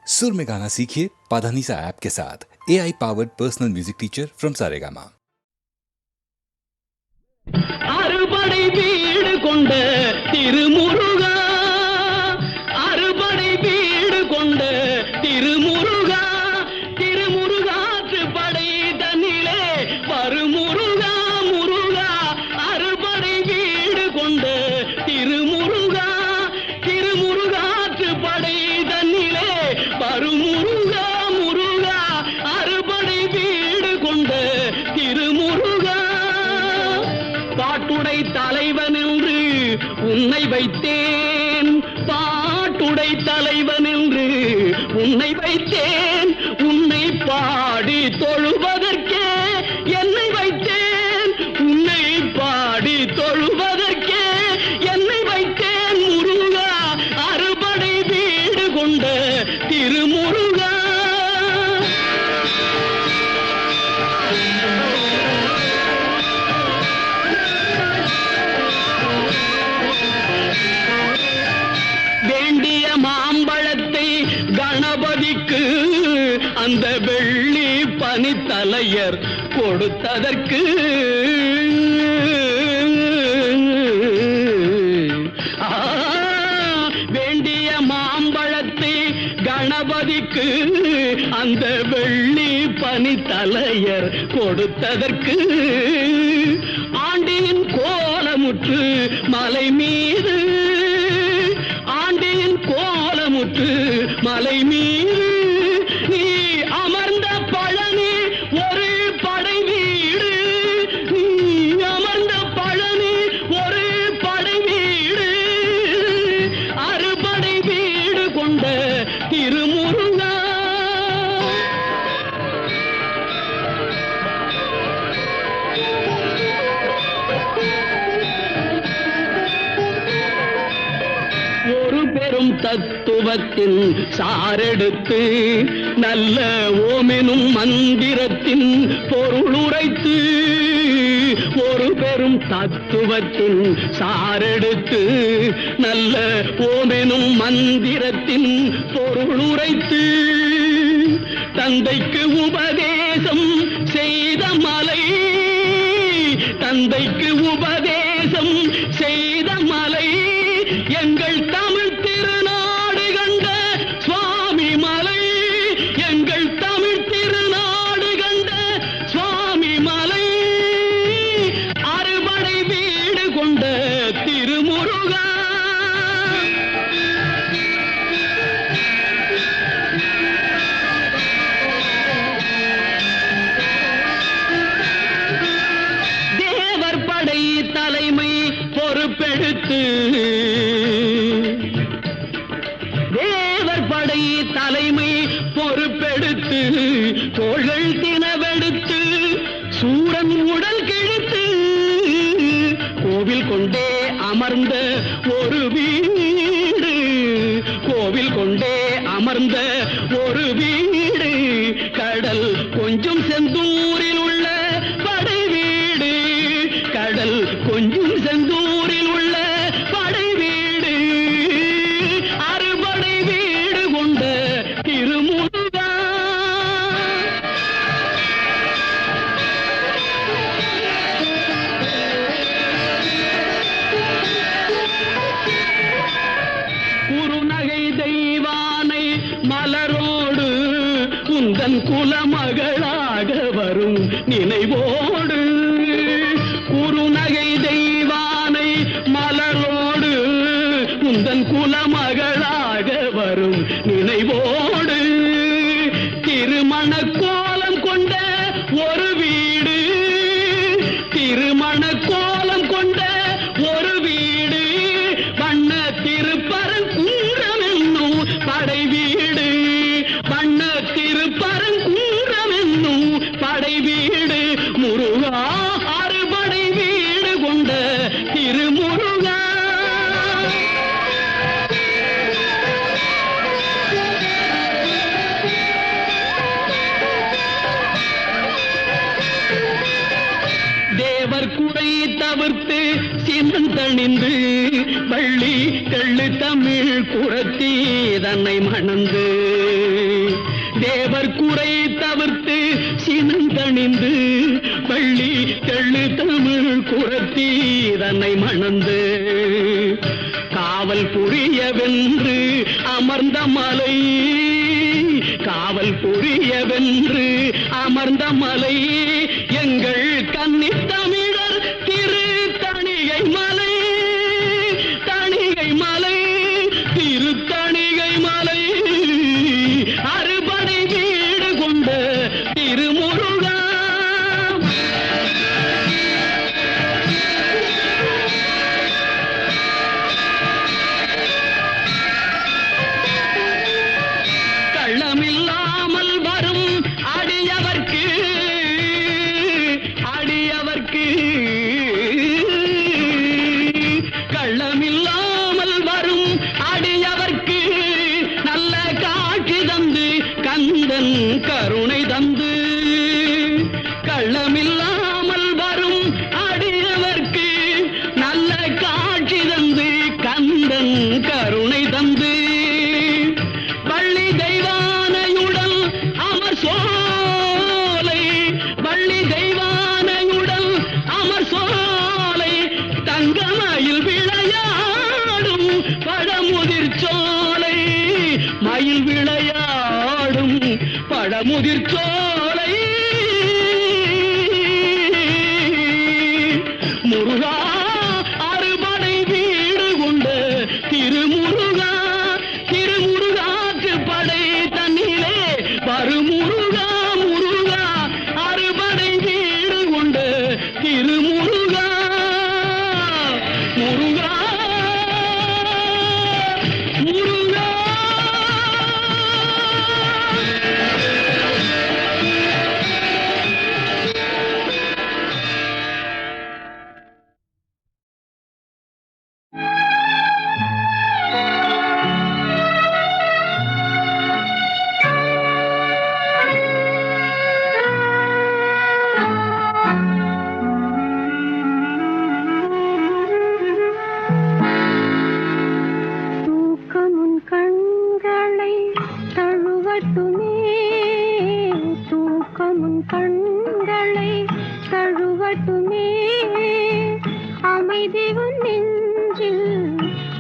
सुर में गाना सीखिए पाधानीसा ऐप के साथ। AI powered personal music teacher from Saregama. அறுபடை வீடு கொண்ட திருமுருகா, அறுபடை வீடு கொண்ட திருமுருகா, திருமுருகாற்று படை தன்னிலே வருமுருகா முருகா, அறுபடை வீடு கொண்ட திருமுருகா, திருமுருகாற்று படை தன்னிலே வருமுருகா முருகா, அறுபடை வீடு கொண்ட திருமுருகா. பாட்டுடை தலைவன் என்று உன்னை வைத்தேன், பாட்டுடை தலைவன் என்று உன்னை வைத்தேன், உன்னை பாடி தொழுவதற்கே என்னை வைத்தேன், உன்னை பாடி தொழுவதற்கே என்னை வைத்தேன் முருகா, அறுபடை வீடு கொண்ட திருமுருகா. வேண்டிய மாம்பழத்தை கணபதிக்கு அந்த வெள்ளி பனித்தலையர் கொடுத்ததற்கு, வேண்டிய மாம்பழத்தை கணபதிக்கு அந்த வெள்ளி பனித்தலையர் கொடுத்ததற்கு, ஆண்டியின் கோலமுற்று மலை மீது, ஆண்டியின் கோலமுற்று மலை மீது நீ அமர்ந்த பழனி ஒரு படை வீடு, நீ அமர்ந்த பழனி ஒரு படை வீடு, அறுபடை வீடு கொண்ட திருமுருகா. ஒரு பெரும் தத்துவத்தின் சாரெடுத்து நல்ல ஓமெனும் மந்திரத்தின் பொருள் உரைத்து, ஒரு பெரும் தத்துவத்தின் சாரெடுத்து நல்ல ஓமெனும் மந்திரத்தின் பொருள் உரைத்து, தந்தைக்கு உபதேசம் செய்த மலை, தந்தைக்கு உபதேசம் செய்த மலை, எங்கள் தமிழ் திருநாடு கண்ட சுவாமி மலை, எங்கள் தமிழ் திருநாடு கண்ட சுவாமி மலை, அறுபடை வீடு கொண்ட திருமுருகா. தேவர் படை தலைமை பொறுப்பெடுத்து, தேவர் படை தலைமை பொறுப்பெடுத்து, தோள்கள் தினவெடுத்து சூரன் உடல் கிழித்து, கோவில் கொண்டே அமர்ந்த ஒரு வீடு, கோவில் கொண்டே அமர்ந்த ஒரு வீடு, கடல் கொஞ்சம் செந்தூரில் உள்ள படை வீடு, கடல் கொஞ்சம் செந்தூரில் உள்ள படை வீடு, அறுபடை வீடு கொண்ட திருமுருகா. குறுநகை தெய்வானை மலரோடு உந்தன் குலமகளாக வரும் நினைவோடு, குறுநகை தெய்வானை மலரோடு உந்தன் குலமகளாக வரும் நினைவோடு, திருமண கோலம் கொண்ட ஒரு வீடு, திருமண கோலம் கொண்ட ஒரு வீடு, வண்ண திருப்பரங்குன்றம் என்னும் படை வீடு, வண்ண திருப்பரங்குன்றம் என்னும் படை வீடு முருகா, அறுபடை வீடு கொண்ட திருமுருகா. தேவர் குறை தவிர்த்து சினந்தணிந்து வள்ளி கள்ளு தமிழ் குரத்தி தன்னை மணந்து தேவர் குறை தவிர்த்து சினந்தணிந்து பள்ளி தெள்ளு தமிழ் குரத்தி தன்னை மணந்து காவல் புரியவென்று அமர்ந்த மலை காவல் புரியவென்று அமர்ந்த மலை எங்கள் கன்னித் தமிழர் திரு தணிகை மலை தணிகை மலை திரு தணிகை மலை அறுபடை வீடு கொண்ட திருமுருகா கள்ளமில்லாமல் வரும் அடியவர்க்கு அடியவர்க்கு கள்ளமில்லாமல் வரும் அடியவர்க்கு நல்ல காட்சி தந்து கந்தன் கருணை தந்து கள்ளமில்லாமல் வரும் அடியவர்க்கு நல்ல காட்சி தந்து கந்தன் கருணை தந்து வள்ளி தெய்வானையுடன் அமர் சோலை வள்ளி தெய்வானையுடன் அமர் சோலை தங்கமயில் விளையாடும் பழமுதிர் சோலை மயில் விளையாடும் பழமுதிர் சோலை முருகா அறுபடை வீடு கொண்ட திருமுருகா திருமுருகாக்கு படை தன்னிலே வருமுருகா முருகா அறுபடை வீடு கொண்ட திருமுருகா முருகா முருகா தூக்கமுன் கண்களை தழுவட்டுமே தூக்கமுன் கண்களை தழுவட்டுமே அமைதி உன் நெஞ்சில்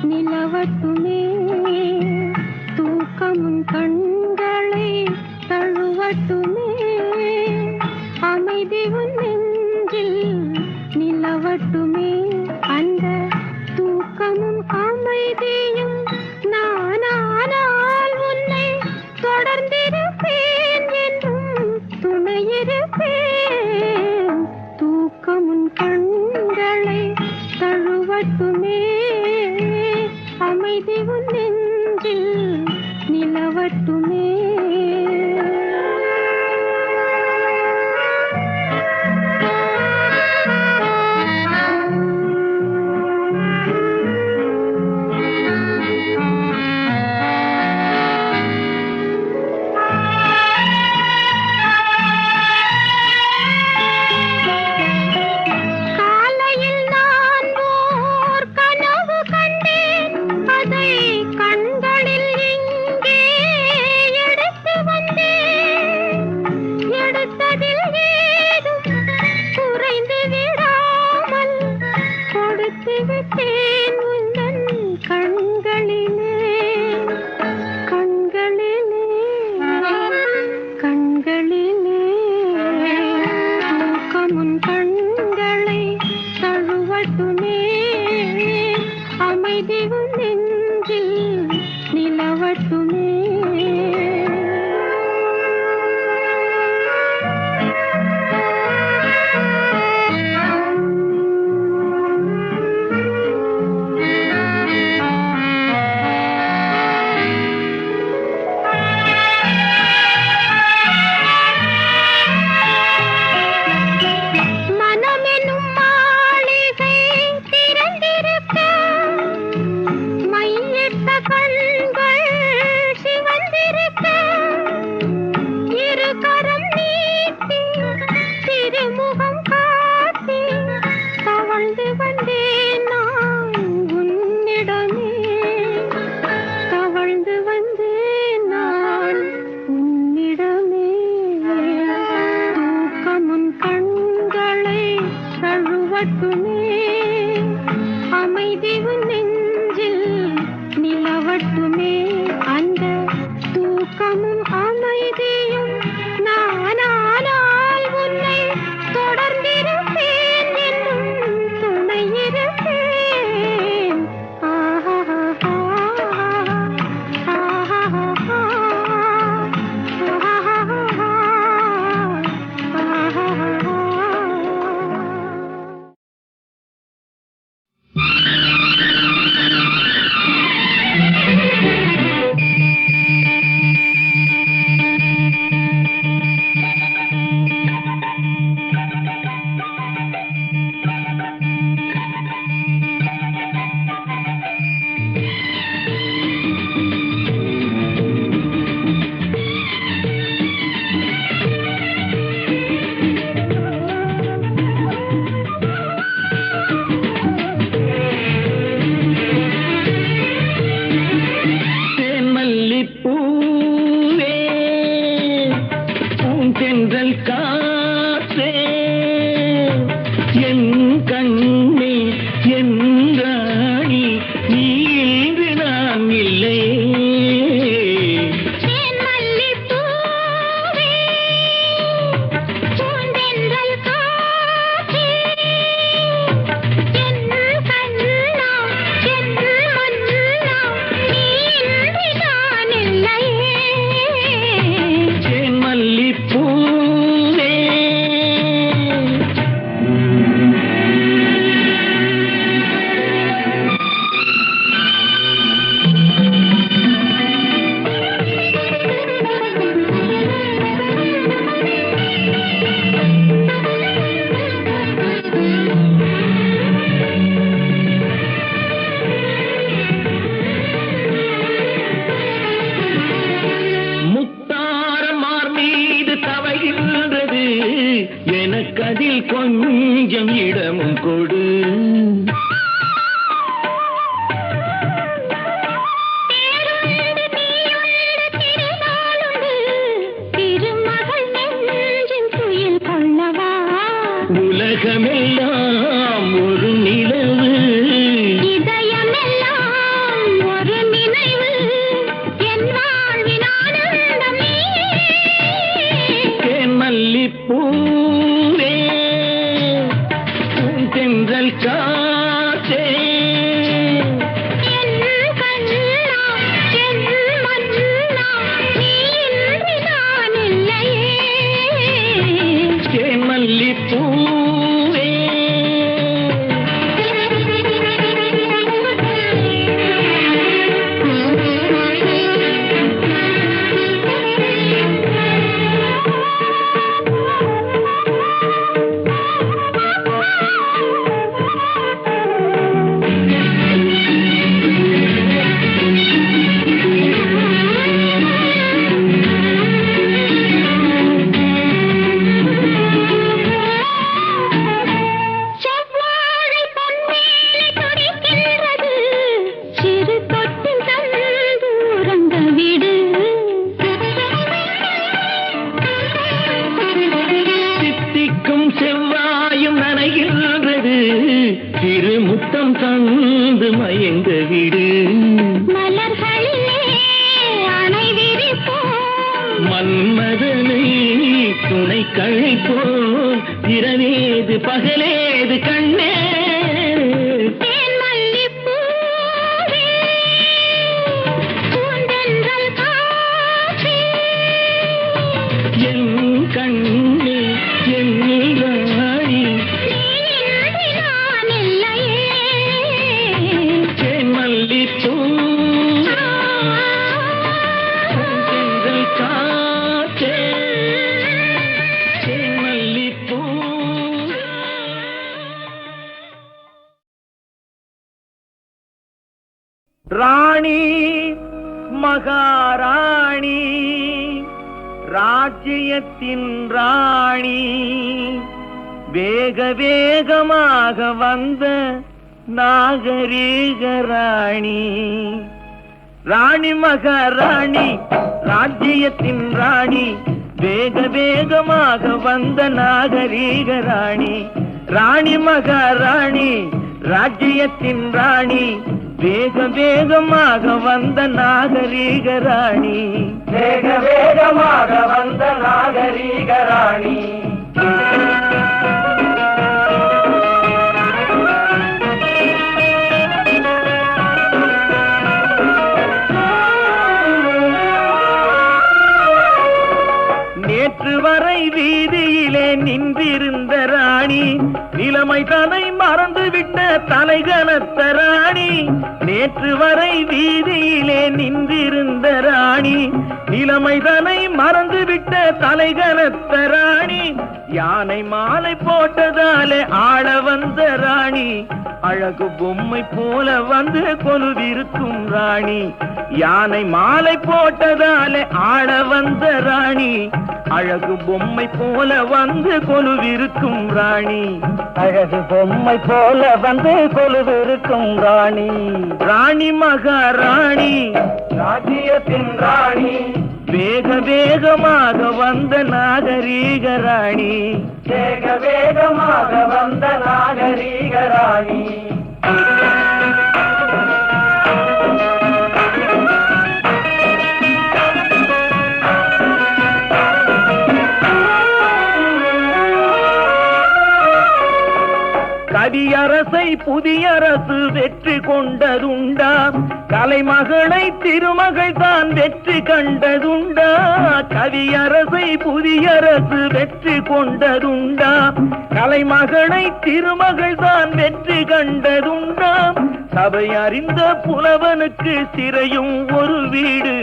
நிலவட்டுமே தூக்கமுன் கண்களை தழுவட்டுமே அமைதி உன் நெஞ்சில் நிலவட்டுமே அந்த தூக்கமும் அமைதியும் நானானால் உன்னை தொடர்ந்திருப்பேன் என்றும் துணையிருப்பேன் தூக்கமும் கண்களை தழுவட்டுமே அமைதி உன் நெஞ்சில் நிலவட்டுமே காலையில் நான் ஓர் கனவு கண்டேன் அதை கண்களில் இங்கே எனக்கதில் கொஞ்சம் இடமும் கொடு. உலகமெல்லாம் ஒரு நிலவு, இதயமெல்லாம் ஒரு நினைவு, என் வாழ்வின் ஆனந்தமே. மல்லிப்பூவே தென்றல் காற்றே, என் கண்ணா என் மன்னா, நீ இன்றி நான் இல்லையே. மல்லிப்பூவே செவ்வாயும் நனைகின்றது, திருமுத்தம் தந்து மயங்க விடு. மலர்களிலே அணை விரிப்போம், மன்மதனை துணை கழிப்போம், இரவேது பகலேது கண்ணே. தேன் மல்லிப்பூவே பூந்தென்றல் காற்றே, என் கண்ணே என் ராணி, நீ இன்றி நான் இல்லையே. தேன் மல்லிப்பூ தென்றல் காற்றே, தேன் மல்லிப்பூ. ராணி மகாராணி, ராஜ்யத்தின் ராணி, வேக வேகமாக வந்த நாகரீக ராணி. ராணி மகாராணி, ராஜ்யத்தின் ராணி, வேக வேகமாக வந்த நாகரீக ராணி. ராணி மகாராணி, ராஜ்யத்தின் ராணி, வேக வேகமாக வந்த நாகரீக ராணி. வேக வேகமாக வந்த நாகரீக ராணி. நேற்று வரை வீதியிலே நின்றிருந்த ராணி, நிலைமை தன்னை மறந்துவிட்ட தலைகனத்த ராணி. நேற்று வரை வீதியிலே நின்றிருந்த ராணி, நிலைமை தன்னை மறந்துவிட்ட தலைகனத்த ராணி. யானை மாலை போட்டதாலே ஆள வந்த ராணி, அழகு பொம்மை போல வந்து கொலுவிருக்கும் ராணி. யானை மாலை போட்டதாலே ஆள வந்த ராணி, அழகு பொம்மை போல வந்து கொலுவிருக்கும் ராணி. அழகு பொம்மை போல வந்து கொலுவிருக்கும் ராணி. ராணி மகாராணி, ராஜ்யத்தின் ராணி, வேக வேகமாக வந்த நாகரீக ராணி. வேக வேகமாக வந்த நாகரீக ராணி. கவியரசை புதியரசு வெற்றி கொண்டதுண்டா, கலைமகளை திருமகள் தான் வெற்றி கண்டதுண்டா. கவியரசை புதியரசு வெற்றி கொண்டதுண்டா, கலைமகளை திருமகள் தான் வெற்றி கண்டதுண்டா. சபை அறிந்த புலவனுக்கு சிறையும் ஒரு வீடு,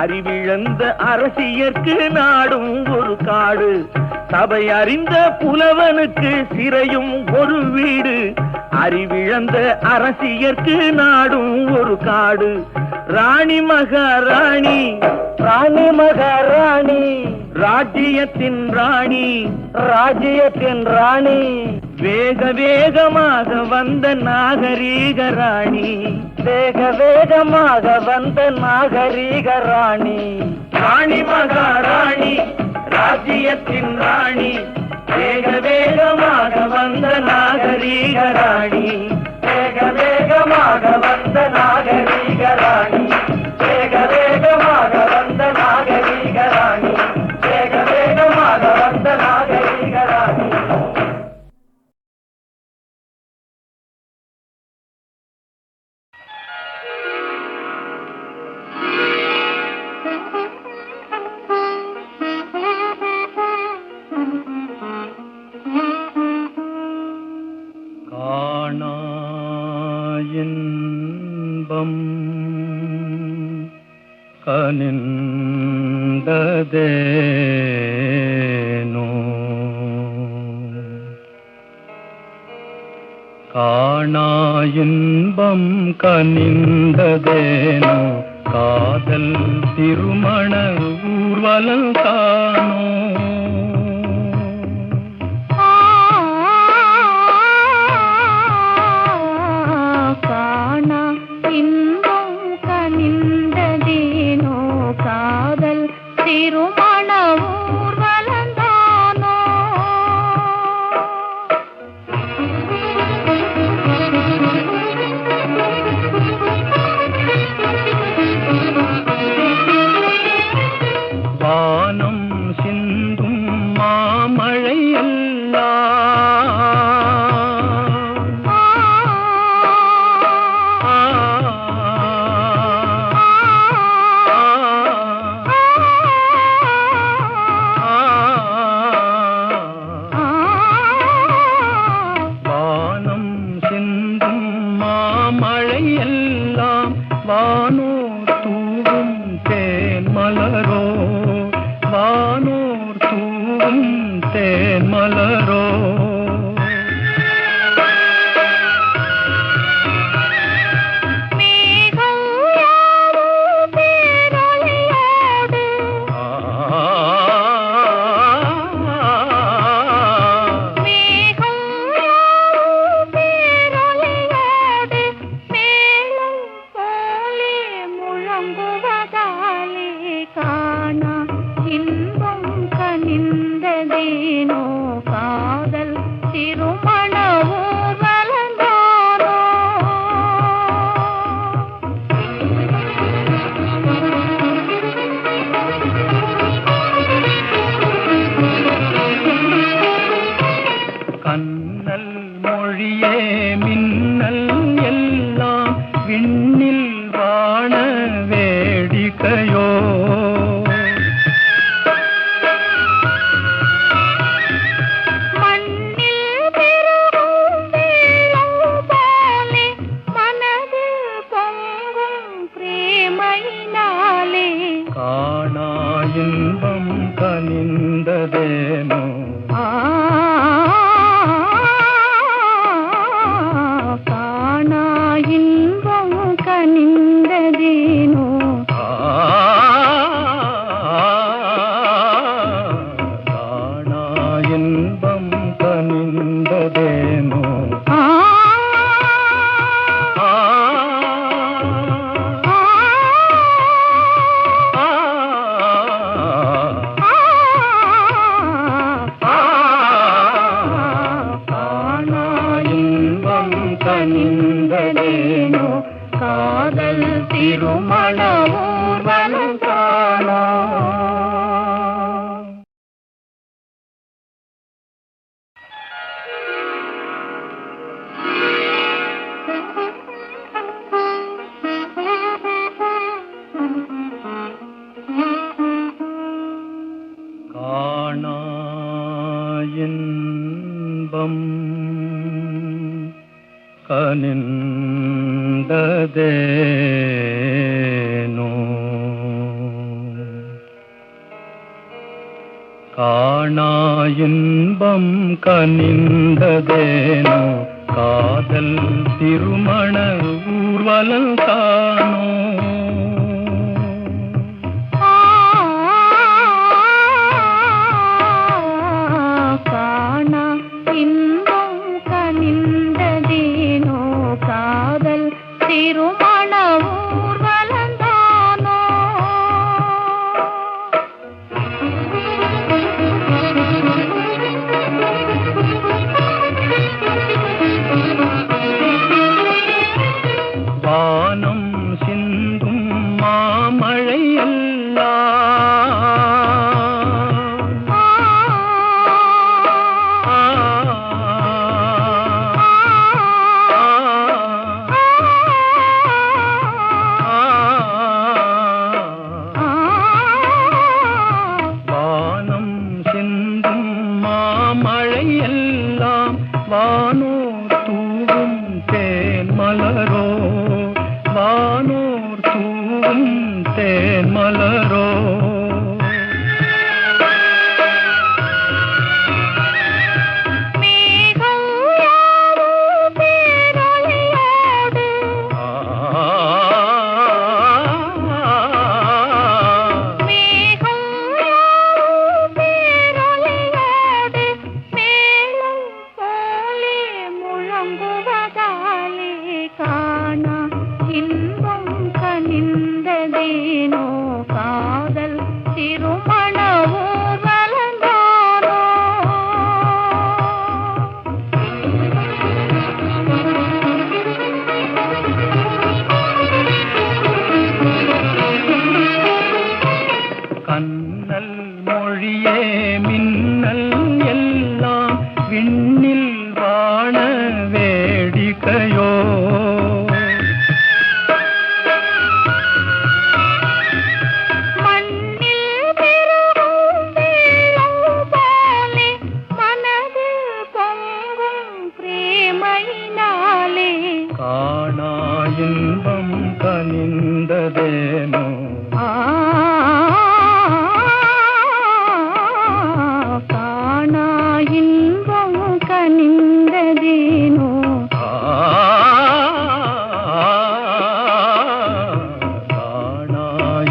அறிவிழந்த அரசியற்கு நாடும் ஒரு காடு. சபை அறிந்த புலவனுக்கு சிறையும் ஒரு வீடு, அறிவிழந்த அரசியற்கு நாடும் ஒரு காடு. ராணி மகாராணி, ராணி மகாராணி, ராஜ்யத்தின் ராணி ராஜ்யத்தின் ராணி வேக வேகமாக வந்த நாகரீக ராணி வேக வேகமாக வந்த நாகரீக ராணி ராணி மகாராணி ராஜ்யத்தின் ராணி வேக வேகமாக வந்த நாகரீக ராணி வேக வேகமாக வந்த நாகரீக ராணி வேக வேகமாக வந்த நாகரீக ராணி வேக வேகமாக வந்த நாகரீக ராணி இன்பம் கனிந்ததேனோ காணா இன்பம் கனிந்ததேனோ காதல் திருமண ஊர்வலம் காணோ திருமண ஊர்வலந்தானோ வானம் சிந்தும் மாமழையெல்லாம் மழையெல்லாம் வானோர் தூவும் தேன் மலரோ வானோர் தூவும் தேன் மலரோ கண்ணல் மொழியே மின்னல் எல்லாம் விண்ணில் வாண வேடிக்கையோ மண்ணில் பெருகும் வெள்ளம் போலே மனதில் பொங்கும் பிரேமையினாலே காணா இன்பம் கனிந்ததேனோ காணா இன்பம் கனிந்ததேனோ காணா இன்பம் கனிந்ததேனோ கனிந்ததேனோ காதல் திருமண ஊர்வலம் காணோ காணா இன்பம் கனிந்ததேனோ காணா இன்பம் கனிந்ததேனோ காதல் திருமண ஊர்வலம் காணோ மொழியே மின்னல் எல்லாம் விண்ணில் வான வேடிக்கையோ மண்ணில் பெருகும் வெள்ளம் போலே மனது பொங்கும் பிரேமையினாலே காணா இன்பம் கனிந்ததேனோ காணா இன்பம் கனிந்ததேனோ காணா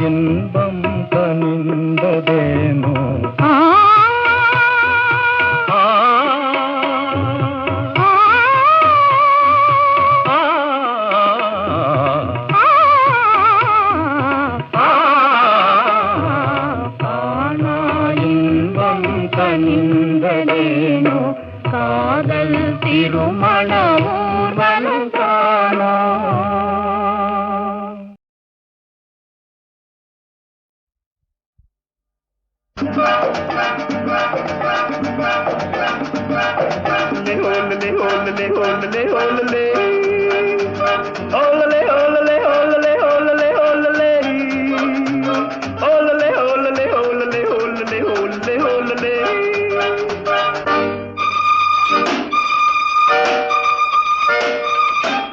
இன்பம் கனிந்ததேனோ கனிந்ததேனோ காதல் திருமண ஊர்வலம் காணோ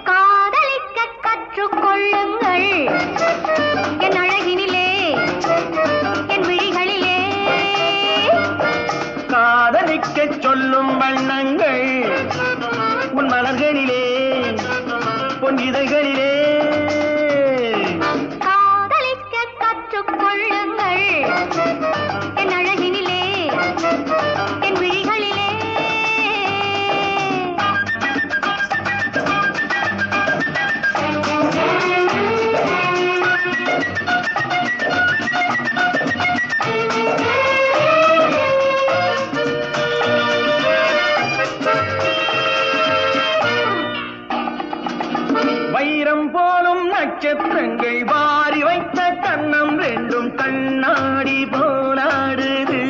காதலிக்க கற்றுக்கொள்ளுங்கள் என் அழகினிலே என் விழிகளிலே காதலிக்கச் சொல்லும் வண்ணங்கள் உன் மலர்களிலே பொன் இதழ்களிலே காதலிக்க கற்றுக்கொள்ளுங்கள் என் அழகினிலே என் விழிகளிலே வைரம் போலும் நட்சத்திரங்கள் வாரி வைத்த கண்ணம் ரெண்டும் கண்ணாடி போலாடுது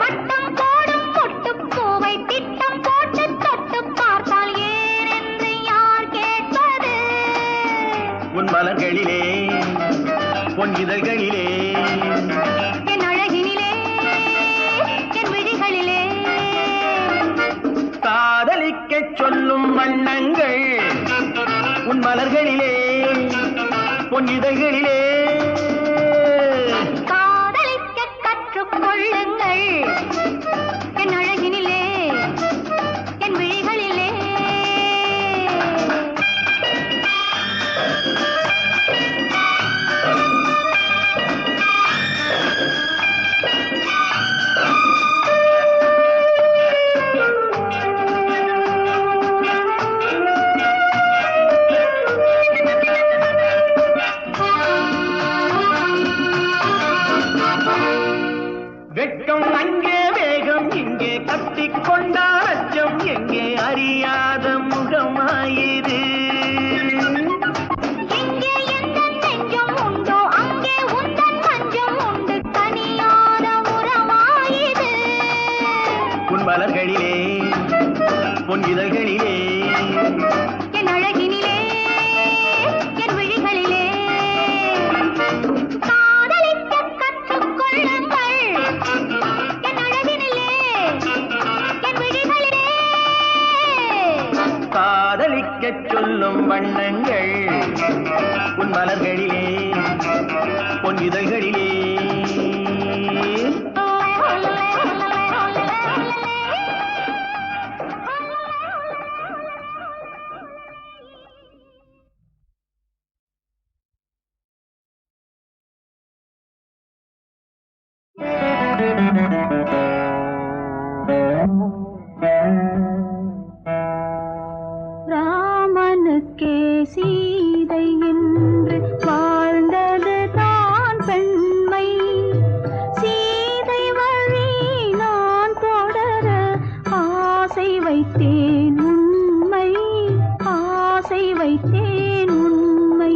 வட்டம் போடும் பொட்டுப்பூவை திட்டம் போட்டு தொட்டு பார்த்தால் ஏனென்று யார் கேட்பது உன் மலர்களிலே பொன் இதழ்களிலே என் அழகினிலே என் விழிகளிலே காதலிக்கச் சொல்லும் வண்ணங்கள் உன் மலர்களிலே பொன் இதழ்களிலே காதலிக்க கற்றுக்கொள்ளுங்கள் என் அழகினிலே என் விழிகளிலே வெட்கம் அங்கே வேகம் இங்கே கட்டிக்கொண்டால் அச்சம் எங்கே அறியாத முகமாயிரு எங்கே எந்தன் நெஞ்சம் உண்டோ அங்கே உந்தன் மஞ்சம் உண்டு தனியாத உறவாயிது உன் மலர்களிலே பொன் இதழ்களிலே என் அழகினிலே என் விழிகளிலே காதலிக்க கற்றுக்கொள்ளுங்கள் என் அழகினிலே என் விழிகளிலே காதலிக்கச் சொல்லும் வண்ணங்கள் உன் மலர்களிலே பொன் இதழ்களிலே ராமனுக்கே சீதை என்று வாழ்ந்தது தான் பெண்மை சீதை வழி நான் தொடர ஆசை வைத்தேன் உண்மை ஆசை வைத்தேன் உண்மை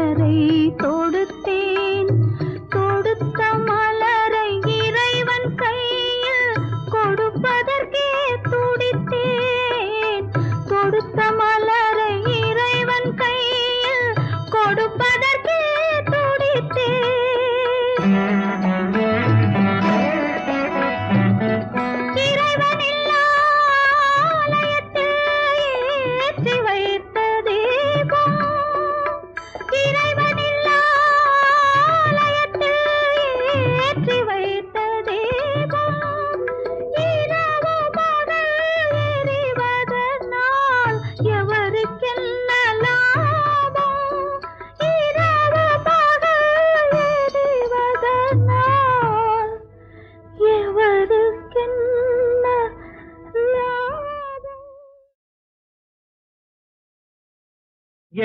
மலரை தொடுத்தேன், தொடுத்த மலரை இறைவன் கையில் கொடுப்பதற்கே துடித்தேன், தொடுத்த மலரை இறைவன் கையில் கொடுப்பதற்கே துடித்தேன்.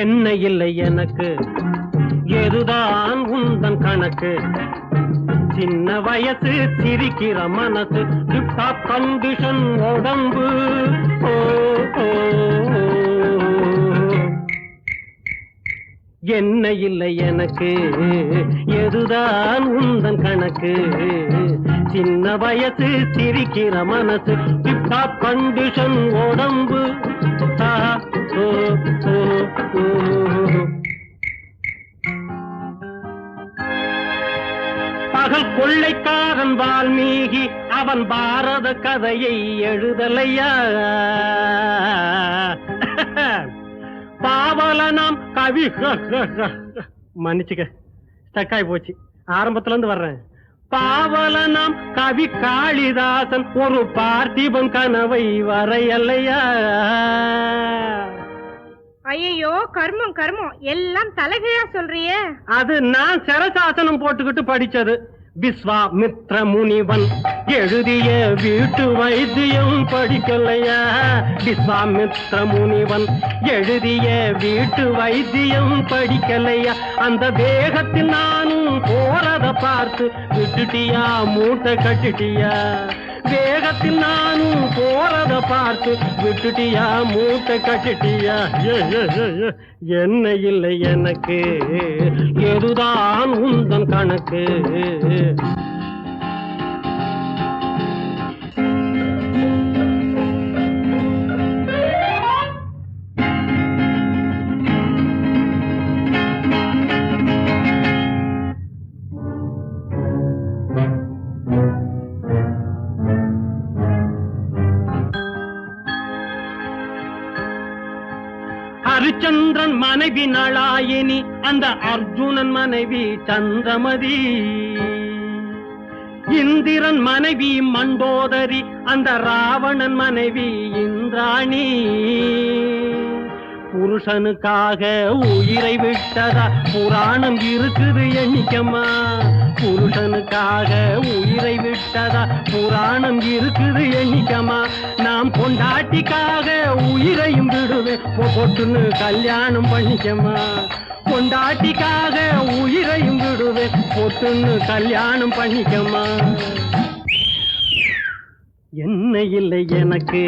என்ன இல்லை எனக்கு, எதுதான் உந்தன் கணக்கு? சின்ன வயசு சிரிக்கிற மனசு, டிப்டாப் கண்டிஷன் உடம்பு. ஓ ஓ என்ன இல்லை எனக்கு, எதுதான் உந்தன் கணக்கு? சின்ன வயசு சிரிக்கிற மனசு, டிப்டாப் கண்டிஷன் உடம்பு. பகல் கொள்ளைக்காரன் வால்மீகி, அவன் பாரத கதையை எழுதலையா? பாவலனாம் கவி, மன்னிச்சுக்க, ஸ்டக்காய் போச்சு, ஆரம்பத்துல இருந்து வர்றேன். பாவலனாம் கவி காளிதாசன் ஒரு பார்த்திபன் கனவை வரையலையா? ஐயோ, கர்மம் கர்மம், எல்லாம் தலைகீழா சொல்றியே. அது நான் சரசாசனம் போட்டுக்கிட்டு படிச்சது. விஸ்வாமித்ர முனிவன் எழுதிய வீட்டு வைத்தியம் படிக்கலையா? விஸ்வாமித்ர முனிவன் எழுதிய வீட்டு வைத்தியம் படிக்கலையா? அந்த வேகத்தில் நானும் போறத பார்த்து விட்டுட்டியா, மூட்டை கட்டிட்டியா? வேகத்தில் நானும் போறத பார்த்து விட்டுட்டியா, மூட்டை கட்டிட்டியா? என்ன இல்லை எனக்கு, எதுதான் உந்தன் கணக்கு? ஹரிச்சந்திரன் மனைவி நளாயினி, அந்த அர்ஜுனன் மனைவி சந்திரமதி. இந்திரன் மனைவி மண்டோதரி, அந்த ராவணன் மனைவி இந்திராணி. புருஷனுக்காக உயிரை விட்டதா புராணம் இருக்குது எண்ணிக்கம்மா? புருஷனுக்காக உயிரை விட்டதா புராணம் இருக்குது எண்ணிக்கம்மா? நாம் பொண்டாட்டிக்காக உயிரையும் விடுவேன், பொட்டுன்னு கல்யாணம் பண்ணிக்கம்மா. பொண்டாட்டிக்காக உயிரையும் விடுவேன், பொட்டுன்னு கல்யாணம் பண்ணிக்கம்மா. என்ன இல்லை எனக்கு,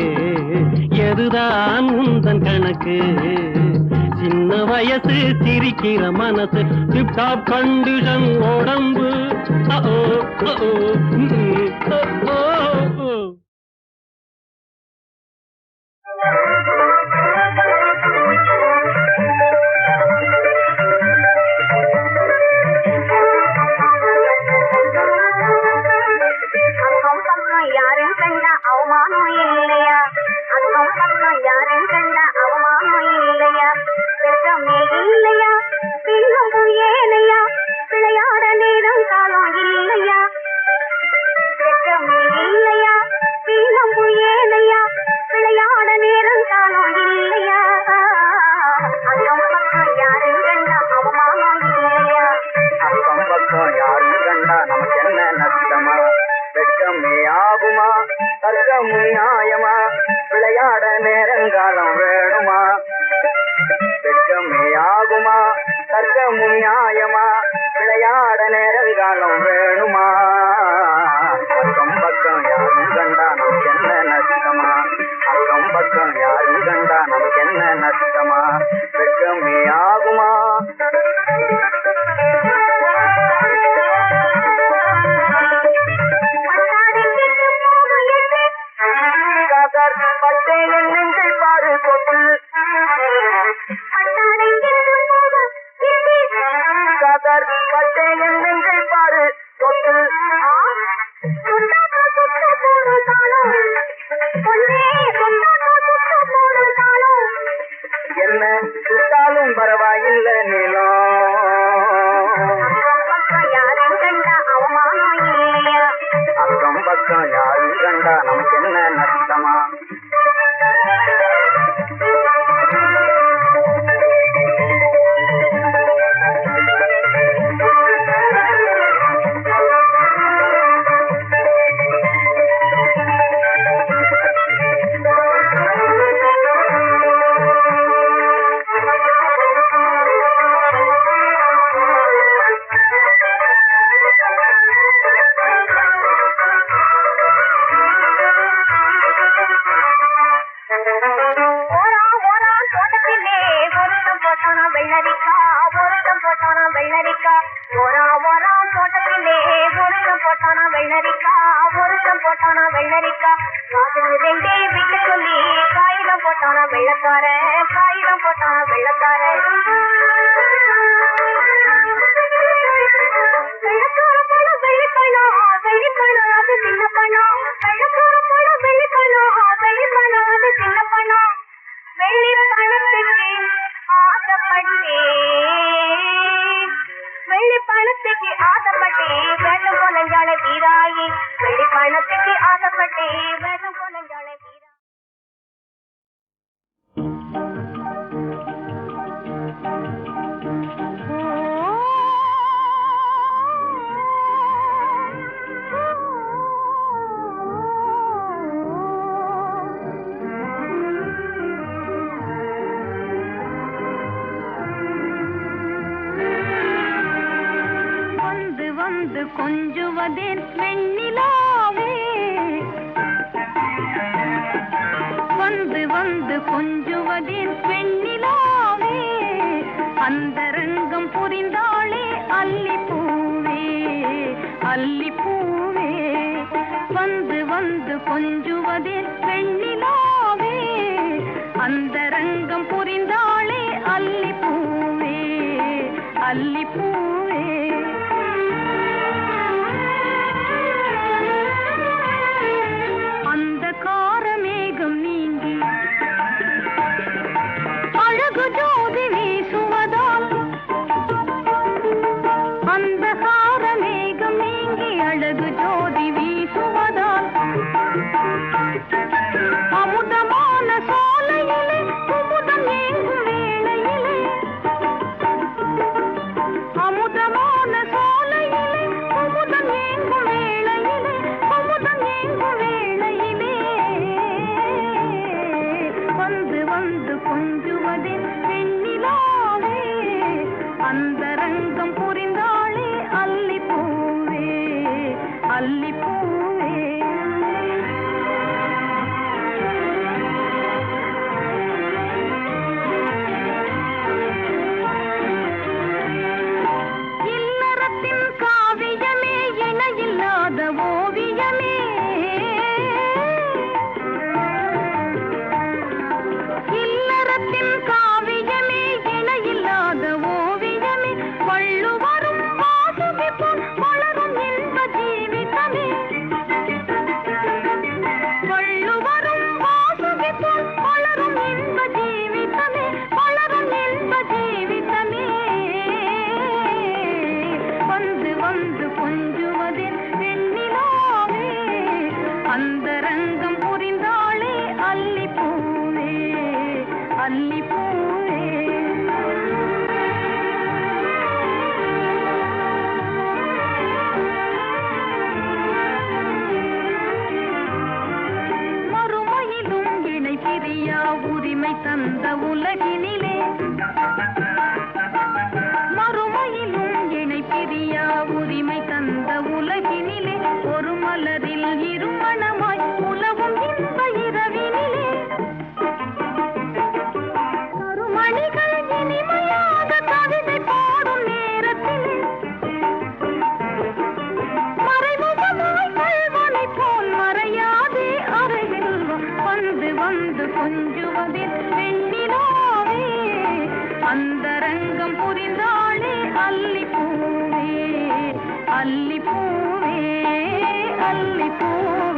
எதுதான் உந்தன் கணக்கு? சின்ன வயசு சிரிக்கிற மனசு, டிப்டாப் கண்டிஷன் உடம்பு. யாரும் கண்ட அவமானம் இல்லையா? அதுவும் பக்கம் யாரும் கண்ட அவமானம் இல்லையா? வெட்கமே இல்லையா? பின்னும் ஏனையா? விளையாட நேரம் காலம் இல்லையா? வெட்கமே இல்லையா? பின்னும் ஏனையா? விளையாட நேரம் காலம் இல்லையா? அதுவும் பக்கம் யாரும் கண்ட அவமானம் இல்லையா? அக்கம் பக்கம் யாரும் கண்டா நமக்கு என்ன நஷ்டமா? வெட்கமே ஆகுமா? தர்க்கம் நியாயமா? விளையாட நேரங்காலம் வேணுமா? வெட்கமே ஆகுமா? தர்க்கம் நியாயமா? விளையாட நேரங்காலம் வேணுமா? அக்கம் பக்கம் யாரும் கண்டா நமக்கு என்ன நஷ்டமா? அக்கம் பக்கம் யாரும் கண்டா நமக்கு என்ன நஷ்டமா? வெட்கமே ஆகுமா? மாதர் பட்டே என் நெஞ்சை பாரு தொட்டு என்ன சுட்டாலும் பரவாயில்லை நீளம் யாரும் கண்டா அவமானம் இல்லையா அக்கம் பக்கம் யாரும் கண்டா நமக்கு என்ன நஷ்டமா கொஞ்சுவதேன் வெண்ணிலாவே வந்து வந்து கொஞ்சுவதேன் வெண்ணிலாவே அந்தரங்கம் புரிந்தாளே அல்லிப்பூவே அல்லிப்பூவே வந்து வந்து கொஞ்சுவதேன் வெண்ணிலாவே அந்தரங்கம் புரிந்தாளே அல்லிப்பூவே அல்லிப்பூவே காரமேகம் நீங்கி அழகு ஜோதி வீசுவதால் அந்த காரமேகம் நீங்கி அழகு ஜோதி வீசுவதால் அமுதமான சோலையிலே குமுதம் ஏங்கும் வேளையிலே அமுதமான சோலையிலே குமுதம் ஏங்கும் வேளையிலே குமுதம் ஏங்கும் வேளையிலே வந்து வந்து கொஞ்சுவதே வெண்ணிலாவே அந்தரங்கம் புரிந்தாளே அல்லிப்பூவே அல்லிப்பூவே இல்லறத்தின் காவியமே இணையில்லாத ஓவியமே இல்லறத்தின் காவியமே இணையில்லாத ஓவியமே வள்ளுவரும் வாசுகிப்பும் வளரும் இன்ப ஜீவிதமே வள்ளுவரும் வாசுகிப்பும் வளரும் இன்ப ஜீவிதமே வளரும் இன்ப ஜீவிதமே வந்து வந்து கொஞ்சுவதில் வெண்ணிலாவே அந்தரங்கம் புரிந்தாளே அல்லிப்பூவே அல்லிப்பூவே மறுமையிலும் இணை பிரியா உரிமை தந்த உலகினிலே மறுமையிலும் இணை பிரியா உரிமை தந்த உலகினிலே ஒரு மலரில் இருமணமாய் உலவும் இன்ப இரவினிலே கருமணிகள் இனிமையாக கவிதை பாடும் நேரத்திலே மறைமுகமாய் கல்வனை போல் மறையாதே அருகில் வந்து வந்து கொஞ்சுவதில் வெண்ணிலாவே அந்தரங்கம் புரிந்தாளே அல்லிப்பூ அல்லி பூவே அல்லி பூவே